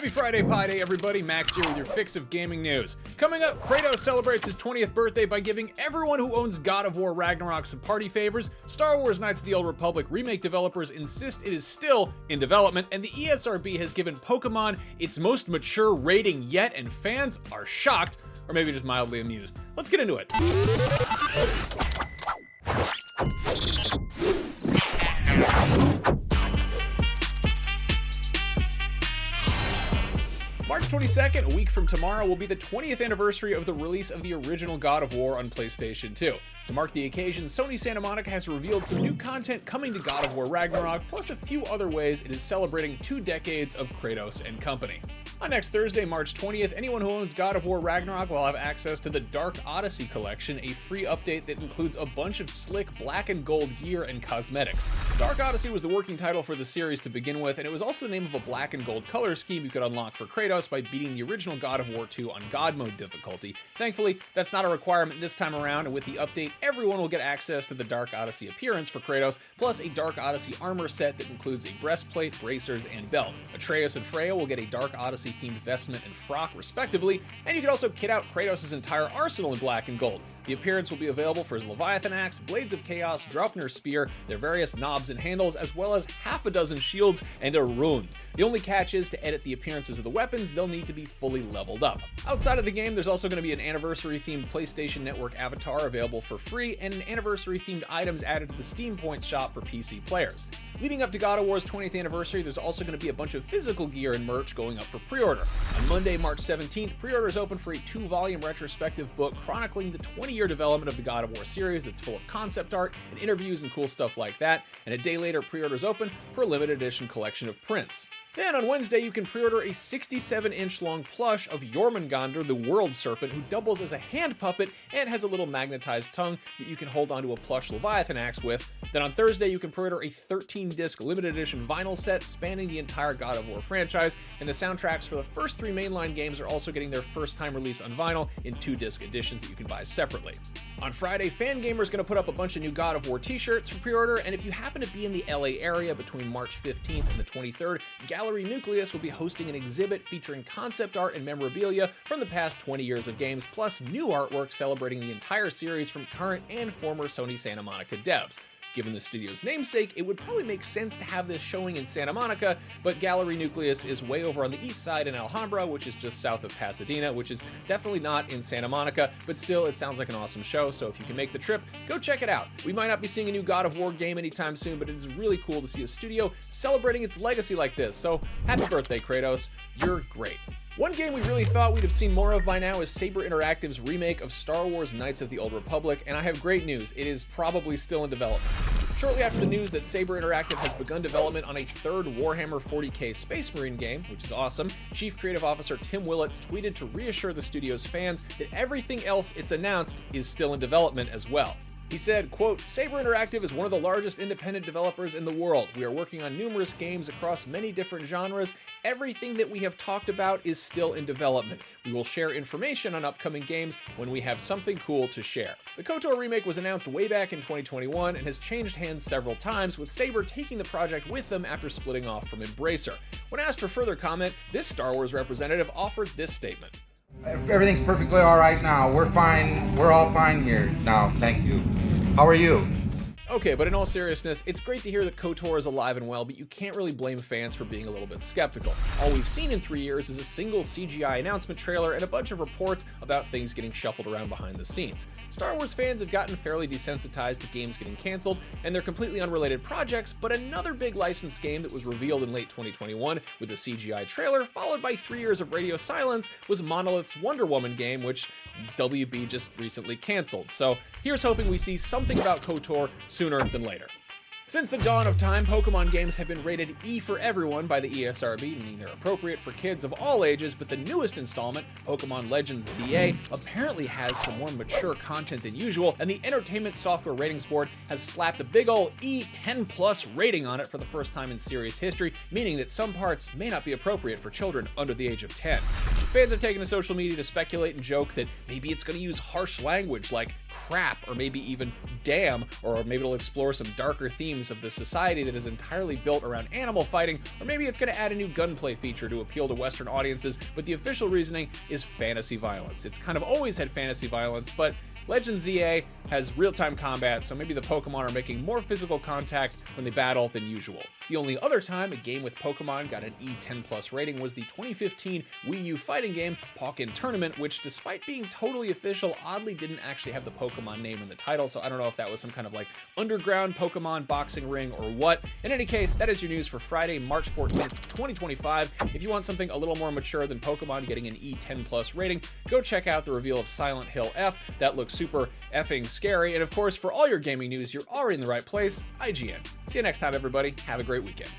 Happy Friday Pie Day, everybody. Max here with your fix of gaming news. Coming up, Kratos celebrates his 20th birthday by giving everyone who owns God of War Ragnarok some party favors. Star Wars Knights of the Old Republic remake developers insist it is still in development, and the ESRB has given Pokemon its most mature rating yet, and fans are shocked, or maybe just mildly amused. Let's get into it. March 22nd, a week from tomorrow, will be the 20th anniversary of the release of the original God of War on PlayStation 2. To mark the occasion, Sony Santa Monica has revealed some new content coming to God of War Ragnarok, plus a few other ways it is celebrating 2 decades of Kratos and company. On next Thursday, March 20th, anyone who owns God of War Ragnarok will have access to the Dark Odyssey collection, a free update that includes a bunch of slick black and gold gear and cosmetics. Dark Odyssey was the working title for the series to begin with, and it was also the name of a black and gold color scheme you could unlock for Kratos by beating the original God of War 2 on God mode difficulty. Thankfully, that's not a requirement this time around, and with the update, everyone will get access to the Dark Odyssey appearance for Kratos, plus a Dark Odyssey armor set that includes a breastplate, bracers, and belt. Atreus and Freya will get a Dark Odyssey themed vestment and frock respectively, and you can also kit out Kratos' entire arsenal in black and gold. The appearance will be available for his Leviathan axe, Blades of Chaos, Draupnir's spear, their various knobs and handles, as well as half a dozen shields and a rune. The only catch is to edit the appearances of the weapons, they'll need to be fully leveled up. Outside of the game, there's also going to be an anniversary themed PlayStation Network avatar available for free, and an anniversary themed items added to the Steam Points shop for PC players. Leading up to God of War's 20th anniversary, there's also going to be a bunch of physical gear and merch going up for pre-order. On Monday, March 17th, pre-orders open for a 2-volume retrospective book chronicling the 20-year development of the God of War series that's full of concept art and interviews and cool stuff like that, and a day later, pre-orders open for a limited edition collection of prints. Then on Wednesday, you can pre-order a 67-inch long plush of Jormungandr, the World Serpent, who doubles as a hand puppet and has a little magnetized tongue that you can hold onto a plush Leviathan axe with. Then on Thursday, you can pre-order a 13-disc limited edition vinyl set spanning the entire God of War franchise, and the soundtracks for the first 3 mainline games are also getting their first-time release on vinyl in 2-disc editions that you can buy separately. On Friday, Fangamer's going to put up a bunch of new God of War t-shirts for pre-order, and if you happen to be in the LA area between March 15th and the 23rd, Gallery Nucleus will be hosting an exhibit featuring concept art and memorabilia from the past 20 years of games, plus new artwork celebrating the entire series from current and former Sony Santa Monica devs. Given the studio's namesake, it would probably make sense to have this showing in Santa Monica, but Gallery Nucleus is way over on the east side in Alhambra, which is just south of Pasadena, which is definitely not in Santa Monica, but still, it sounds like an awesome show, so if you can make the trip, go check it out. We might not be seeing a new God of War game anytime soon, but it is really cool to see a studio celebrating its legacy like this, so happy birthday, Kratos. You're great. One game we really thought we'd have seen more of by now is Saber Interactive's remake of Star Wars Knights of the Old Republic, and I have great news, it is probably still in development. Shortly after the news that Saber Interactive has begun development on a 3rd Warhammer 40k Space Marine game, which is awesome, Chief Creative Officer Tim Willits tweeted to reassure the studio's fans that everything else it's announced is still in development as well. He said, quote, "Saber Interactive is one of the largest independent developers in the world. We are working on numerous games across many different genres. Everything that we have talked about is still in development. We will share information on upcoming games when we have something cool to share." The KOTOR remake was announced way back in 2021 and has changed hands several times, with Saber taking the project with them after splitting off from Embracer. When asked for further comment, this Star Wars representative offered this statement. Everything's perfectly all right now. We're fine. We're all fine here now. Thank you. How are you? Okay, but in all seriousness, it's great to hear that KOTOR is alive and well, but you can't really blame fans for being a little bit skeptical. All we've seen in 3 years is a single CGI announcement trailer and a bunch of reports about things getting shuffled around behind the scenes. Star Wars fans have gotten fairly desensitized to games getting canceled, and they're completely unrelated projects, but another big licensed game that was revealed in late 2021 with a CGI trailer, followed by 3 years of radio silence, was Monolith's Wonder Woman game, which WB just recently canceled. So here's hoping we see something about KOTOR sooner than later. Since the dawn of time, Pokemon games have been rated E for everyone by the ESRB, meaning they're appropriate for kids of all ages, but the newest installment, Pokemon Legends ZA, apparently has some more mature content than usual, and the Entertainment Software Ratings Board has slapped a big ol' E10+ rating on it for the first time in series history, meaning that some parts may not be appropriate for children under the age of 10. Fans have taken to social media to speculate and joke that maybe it's going to use harsh language like crap, or maybe even damn, or maybe it'll explore some darker themes of the society that is entirely built around animal fighting, or maybe it's going to add a new gunplay feature to appeal to Western audiences, but the official reasoning is fantasy violence. It's kind of always had fantasy violence, but Legends EA has real-time combat, so maybe the Pokemon are making more physical contact when they battle than usual. The only other time a game with Pokemon got an E10+ rating was the 2015 Wii U fighting game Pokken Tournament, which despite being totally official, oddly didn't actually have the Pokemon name in the title, so I don't know if that was some kind of like underground Pokemon boxing ring or what. In any case, that is your news for Friday, March 14th, 2025. If you want something a little more mature than Pokemon getting an E10+ rating, go check out the reveal of Silent Hill F. That looks super effing scary. And of course, for all your gaming news, you're already in the right place, IGN. See you next time, everybody. Have a great weekend.